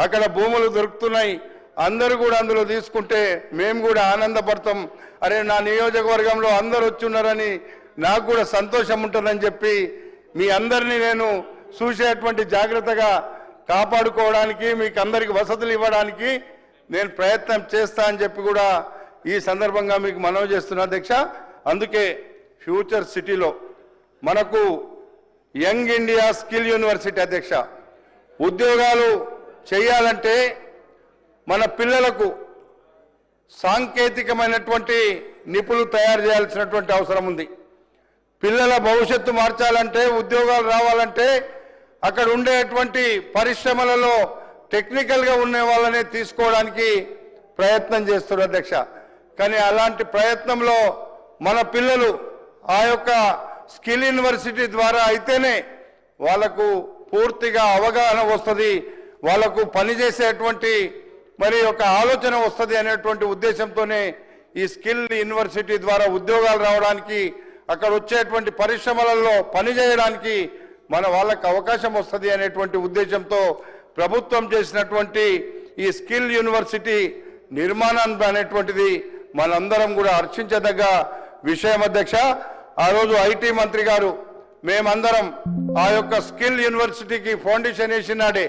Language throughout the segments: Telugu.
అక్కడ భూములు దొరుకుతున్నాయి, అందరూ కూడా అందులో తీసుకుంటే మేము కూడా ఆనందపడతాం. అరే నా నియోజకవర్గంలో అందరూ వచ్చున్నారని నాకు కూడా సంతోషం ఉంటుందని చెప్పి మీ అందరినీ నేను చూసేటువంటి జాగ్రత్తగా కాపాడుకోవడానికి మీకు అందరికి వసతులు ఇవ్వడానికి నేను ప్రయత్నం చేస్తా అని చెప్పి కూడా ఈ సందర్భంగా మీకు మనవి చేస్తున్నా అధ్యక్ష. అందుకే ఫ్యూచర్ సిటీలో మనకు యంగ్ ఇండియా స్కిల్ యూనివర్సిటీ అధ్యక్ష, ఉద్యోగాలు చేయాలంటే మన పిల్లలకు సాంకేతికమైనటువంటి నిపుణులు తయారు చేయాల్సినటువంటి అవసరం ఉంది. పిల్లల భవిష్యత్తు మార్చాలంటే, ఉద్యోగాలు రావాలంటే అక్కడ ఉండేటువంటి పరిశ్రమలలో టెక్నికల్గా ఉండే వాళ్ళనే తీసుకోవడానికి ప్రయత్నం చేస్తున్నారు అధ్యక్ష. కానీ అలాంటి ప్రయత్నంలో మన పిల్లలు ఆ యొక్క స్కిల్ యూనివర్సిటీ ద్వారా అయితేనే వాళ్ళకు పూర్తిగా అవగాహన వస్తుంది, వాళ్ళకు పనిచేసేటువంటి మరి ఒక ఆలోచన వస్తుంది అనేటువంటి ఉద్దేశంతోనే ఈ స్కిల్ యూనివర్సిటీ ద్వారా ఉద్యోగాలు రావడానికి, అక్కడ వచ్చేటువంటి పరిశ్రమలలో పనిచేయడానికి మన వాళ్ళకి అవకాశం వస్తుంది అనేటువంటి ఉద్దేశంతో ప్రభుత్వం చేసినటువంటి ఈ స్కిల్ యూనివర్సిటీ నిర్మాణం అనేటువంటిది మనందరం కూడా హర్షించదగ్గ విషయం అధ్యక్ష. ఆ రోజు ఐటీ మంత్రి గారు మేమందరం ఆ యొక్క స్కిల్ యూనివర్సిటీకి ఫౌండేషన్ వేసినాడే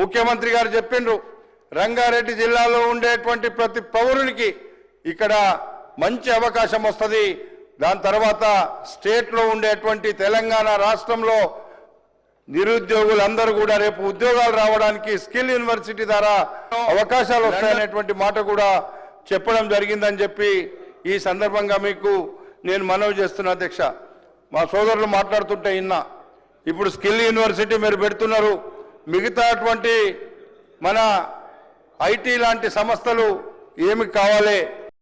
ముఖ్యమంత్రి గారు చెప్పిండ్రు, రంగారెడ్డి జిల్లాలో ఉండేటువంటి ప్రతి పౌరునికి ఇక్కడ మంచి అవకాశం వస్తుంది. దాని తర్వాత స్టేట్లో ఉండేటువంటి తెలంగాణ రాష్ట్రంలో నిరుద్యోగులందరూ కూడా రేపు ఉద్యోగాలు రావడానికి స్కిల్ యూనివర్సిటీ ద్వారా అవకాశాలు వస్తాయనేటువంటి మాట కూడా చెప్పడం జరిగిందని చెప్పి ఈ సందర్భంగా మీకు నేను మనవి చేస్తున్నా అధ్యక్ష. మా సోదరులు మాట్లాడుతుంటే ఇన్నా, ఇప్పుడు స్కిల్ యూనివర్సిటీ మీరు పెడుతున్నారు, మిగతా అటువంటి మన ఐటీ లాంటి సంస్థలు ఏమి కావాలి,